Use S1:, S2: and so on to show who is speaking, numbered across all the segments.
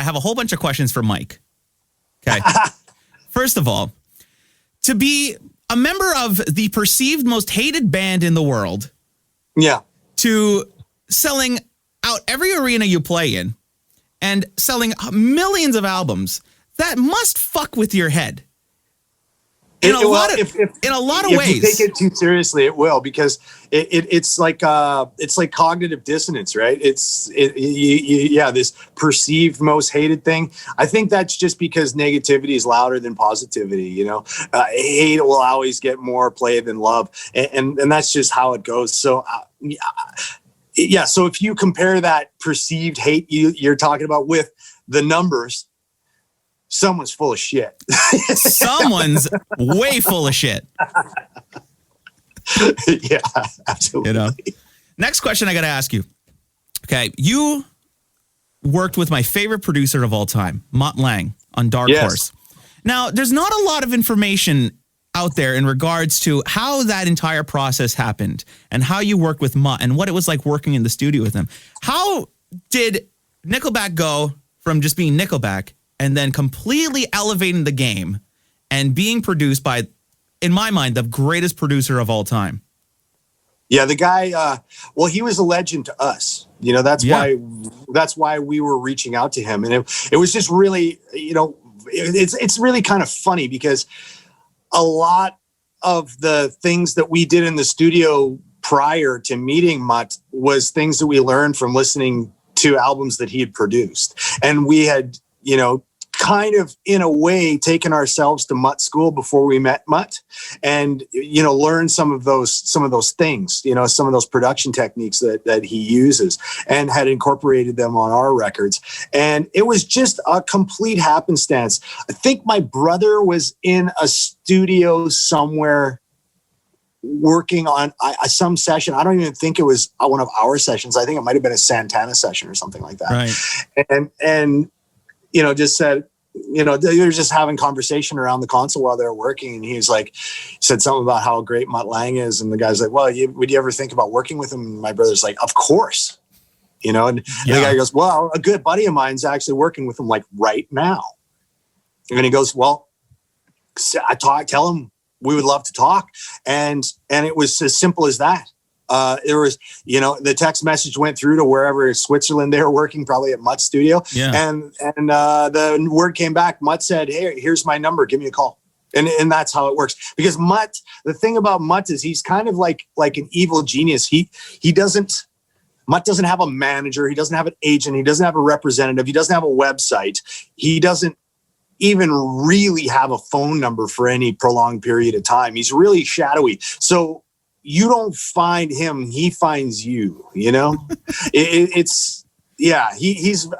S1: have a whole bunch of questions for Mike. Okay. First of all, to be a member of the perceived most hated band in the world.
S2: Yeah.
S1: To selling out every arena you play in and selling millions of albums, that must fuck with your head. In a lot of ways.
S2: If you take it too seriously, it will, because it's like cognitive dissonance, right? This perceived most hated thing. I think that's just because negativity is louder than positivity. Hate will always get more play than love, and that's just how it goes. So, so if you compare that perceived hate you're talking about with the numbers, someone's full of shit.
S1: Someone's way full of shit.
S2: Yeah, absolutely.
S1: Next question I got to ask you. Okay, you worked with my favorite producer of all time, Mutt Lange, on Dark Horse. Now, there's not a lot of information out there in regards to how that entire process happened and how you worked with Mutt and what it was like working in the studio with him. How did Nickelback go from just being Nickelback and then completely elevating the game and being produced by, in my mind, the greatest producer of all time?
S2: Yeah, the guy, he was a legend to us. That's why we were reaching out to him. And it was just really, it's really kind of funny, because a lot of the things that we did in the studio prior to meeting Mutt was things that we learned from listening to albums that he had produced. And we had, kind of in a way taken ourselves to Mutt school before we met Mutt, and learned some of those things, some of those production techniques that he uses, and had incorporated them on our records. And it was just a complete happenstance. I think my brother was in a studio somewhere working on some session. I don't even think it was one of our sessions. I think it might have been a Santana session or something like that.
S1: Right.
S2: And just said, they were just having conversation around the console while they were working. And he said something about how great Mutt Lange is. And the guy's like, well, would you ever think about working with him? And my brother's like, of course, and the guy goes, well, a good buddy of mine's actually working with him right now. And he goes, well, tell him we would love to talk. And it was as simple as that. There was, the text message went through to wherever Switzerland they were working, probably at Mutt's studio. Yeah. And the word came back. Mutt said, hey, here's my number. Give me a call. And that's how it works. Because Mutt, the thing about Mutt is he's kind of like an evil genius. Mutt doesn't have a manager. He doesn't have an agent. He doesn't have a representative. He doesn't have a website. He doesn't even really have a phone number for any prolonged period of time. He's really shadowy. So you don't find him, he finds you, he's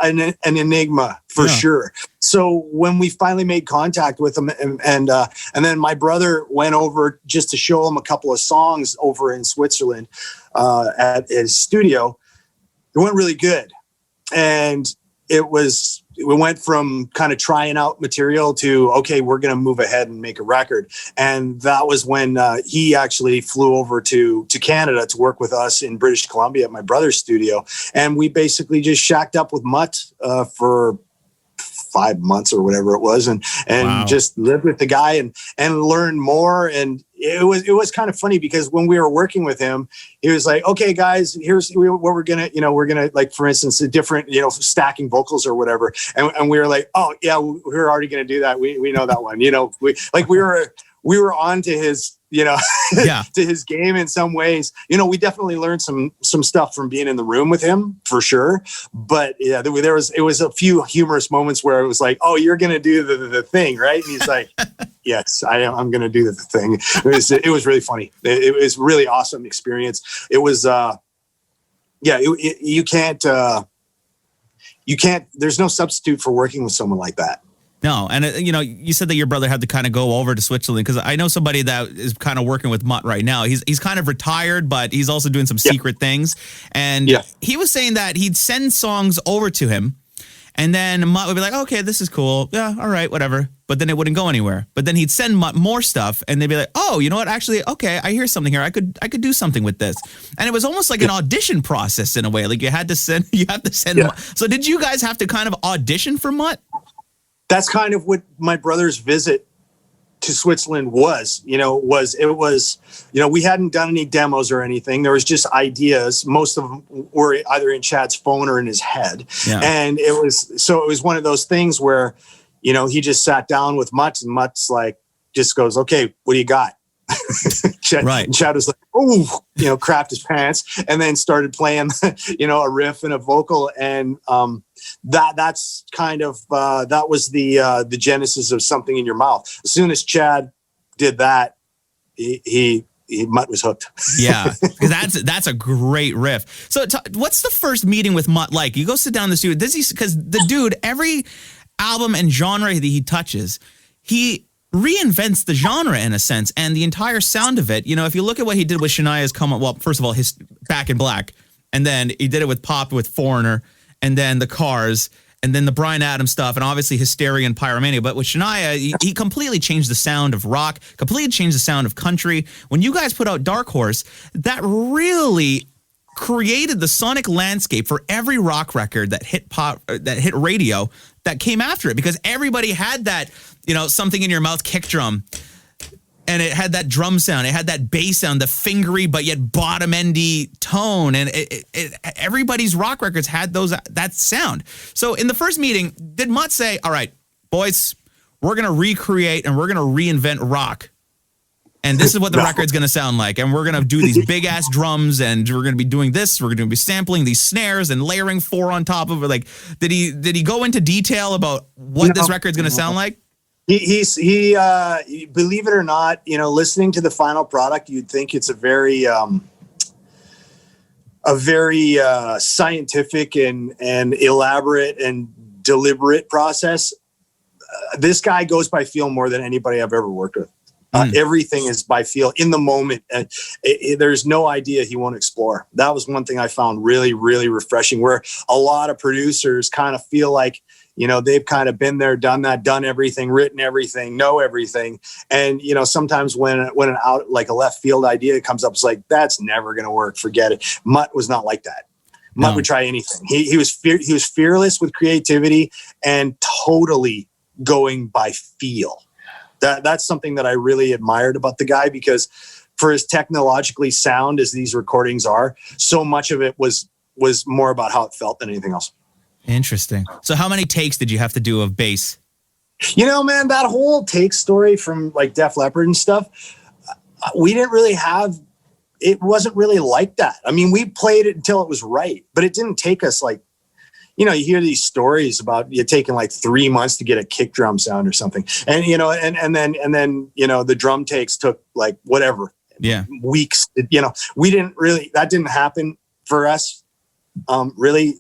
S2: an enigma for sure. So when we finally made contact with him, and then my brother went over just to show him a couple of songs over in Switzerland at his studio, it went really good. And we went from kind of trying out material to, okay, we're going to move ahead and make a record. And that was when he actually flew over to Canada to work with us in British Columbia at my brother's studio. And we basically just shacked up with Mutt for 5 months or whatever it was, and just lived with the guy and learned more. And it was kind of funny, because when we were working with him, he was like, okay, guys, here's what we're gonna, we're gonna, like, for instance, a different, stacking vocals or whatever. And we were like, oh yeah, we're already gonna do that. We know that one, we were on to his, to his game in some ways. We definitely learned some stuff from being in the room with him, for sure. But yeah, it was a few humorous moments where it was like, oh, you're going to do the thing, right? And he's like, yes, I'm going to do the thing. It was really funny. It was really awesome experience. It was, you can't, there's no substitute for working with someone like that.
S1: No, and you said that your brother had to kind of go over to Switzerland, because I know somebody that is kind of working with Mutt right now. He's kind of retired, but he's also doing some secret things. And he was saying that he'd send songs over to him, And then Mutt would be like, okay, this is cool. Yeah, all right, whatever. But then it wouldn't go anywhere. But then he'd send Mutt more stuff, and they'd be like, oh, you know what? Actually, okay, I hear something here. I could do something with this. And it was almost like an audition process in a way. Like you have to send Mutt. So did you guys have to kind of audition for Mutt?
S2: That's kind of what my brother's visit to Switzerland was. We hadn't done any demos or anything. There was just ideas. Most of them were either in Chad's phone or in his head. Yeah. And it was one of those things where, he just sat down with Mutt, and Mutt's like, just goes, okay, what do you got?
S1: Right.
S2: And Chad was like, oh, crapped his pants, and then started playing, a riff and a vocal. And that's kind of, that was the genesis of Something in Your Mouth. As soon as Chad did that, Mutt was hooked.
S1: Yeah, because that's a great riff. So what's the first meeting with Mutt like? You go sit down in the studio. Because the dude, every album and genre that he touches, he reinvents the genre in a sense, and the entire sound of it. If you look at what he did with Shania's Come On, well, first of all, his Back in Black, and then he did it with Pop with Foreigner, and then the Cars, and then the Bryan Adams stuff, and obviously Hysteria and Pyromania. But with Shania, he completely changed the sound of rock, completely changed the sound of country. When you guys put out Dark Horse, that really created the sonic landscape for every rock record that hit pop, that hit radio, that came after it, because everybody had that, Something in Your Mouth kick drum, and it had that drum sound, it had that bass sound, the fingery but yet bottom-endy tone, and everybody's rock records had that sound. So in the first meeting, did Mutt say, all right, boys, we're going to recreate and we're going to reinvent rock, and this is what the record's going to sound like, and we're going to do these big-ass drums, and we're going to be doing this, we're going to be sampling these snares and layering 4 on top of it? Like, did he go into detail about what this record's going to sound like?
S2: He believe it or not, listening to the final product, you'd think it's a very scientific and elaborate and deliberate process. This guy goes by feel more than anybody I've ever worked with. Everything is by feel in the moment. There's no idea he won't explore. That was one thing I found really, really refreshing, where a lot of producers kind of feel like, they've kind of been there, done that, done everything, written everything, know everything. And, sometimes when an out, like a left field idea comes up, it's like, that's never going to work. Forget it. Mutt was not like that. Mutt would try anything. He was fearless with creativity and totally going by feel. That's something that I really admired about the guy, because for as technologically sound as these recordings are, so much of it was more about how it felt than anything else.
S1: Interesting. So how many takes did you have to do of bass?
S2: Man, that whole take story from like Def Leppard and stuff, we didn't really have, it wasn't really like that. I mean, we played it until it was right, but it didn't take us like, you hear these stories about you taking like 3 months to get a kick drum sound or something. And, and then, the drum takes took like whatever, weeks, we didn't really, that didn't happen for us. Really,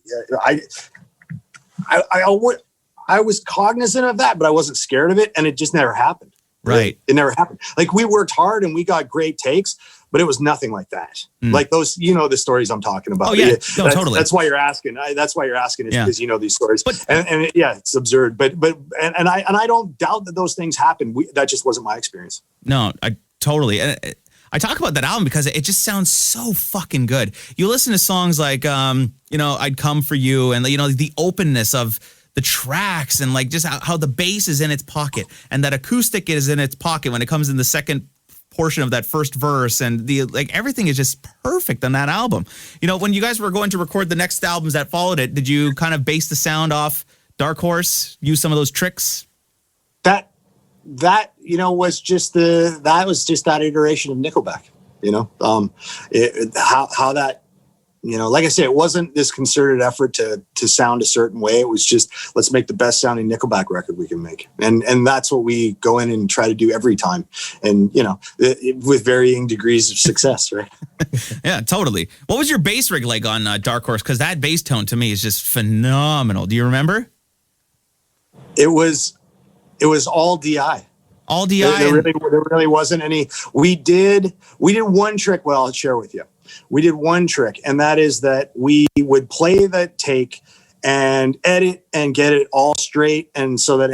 S2: I was cognizant of that, but I wasn't scared of it, and it just never happened.
S1: Right.
S2: It never happened. Like, we worked hard and we got great takes, but it was nothing like that. Like those, the stories I'm talking about.
S1: Oh yeah, no, totally.
S2: That's why you're asking. That's why you're asking, is because these stories. But, it's absurd. But I don't doubt that those things happen. That just wasn't my experience.
S1: No, I totally. I talk about that album because it just sounds so fucking good. You listen to songs like, I'd Come For You, and, the openness of the tracks, and like just how the bass is in its pocket and that acoustic is in its pocket when it comes in the second portion of that first verse, and everything is just perfect on that album. When you guys were going to record the next albums that followed it, did you kind of base the sound off Dark Horse, use some of those tricks? That
S2: was just that iteration of Nickelback. How that, like I say, it wasn't this concerted effort to sound a certain way. It was just, let's make the best sounding Nickelback record we can make. And that's what we go in and try to do every time. And, with varying degrees of success, right?
S1: Yeah, totally. What was your bass rig like on Dark Horse? Because that bass tone to me is just phenomenal. Do you remember?
S2: It was all DI.
S1: All DI?
S2: There really wasn't any. We did one trick. Well, I'll share with you. We did one trick, and that is that we would play the take and edit and get it all straight, and so that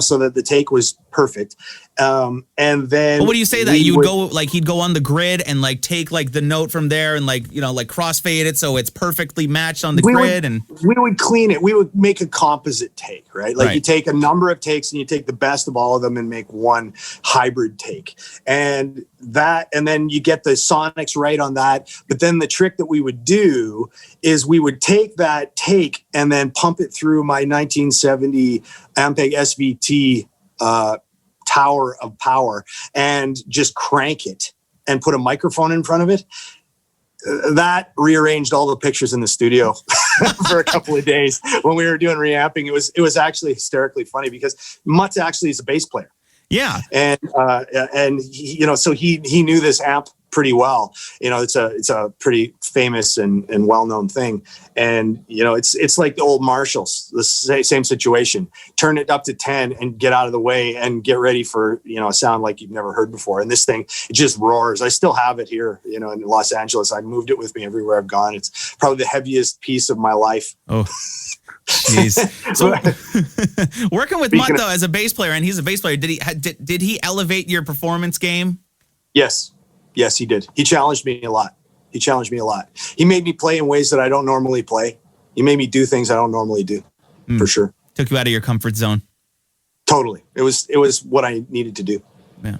S2: so that the take was perfect. And then,
S1: but what do you say that you would go, like, he'd go on the grid and like take like the note from there and like, like crossfade it so it's perfectly matched on the grid, and
S2: we would clean it. We would make a composite take, right? Like, you take a number of takes and you take the best of all of them and make one hybrid take, and then you get the sonics right on that. But then the trick that we would do is we would take that take and then pump it through my 1970 Ampeg SVT tower of power and just crank it and put a microphone in front of it. That rearranged all the pictures in the studio for a couple of days when we were doing reamping. It was actually hysterically funny because Mutt actually is a bass player.
S1: Yeah.
S2: And he, so he knew this amp pretty well. It's a pretty famous and well-known thing. And, it's like the old Marshalls, the same situation. Turn it up to 10 and get out of the way and get ready for, a sound like you've never heard before. And this thing, it just roars. I still have it here, in Los Angeles. I moved it with me everywhere I've gone. It's probably the heaviest piece of my life.
S1: Oh, jeez. So working with Mutt, though, as a bass player, and he's a bass player, did he elevate your performance game? Yes, he did. He challenged me a lot. He made me play in ways that I don't normally play. He made me do things I don't normally do, for sure. Took you out of your comfort zone.
S2: Totally. It was what I needed to do.
S1: Yeah.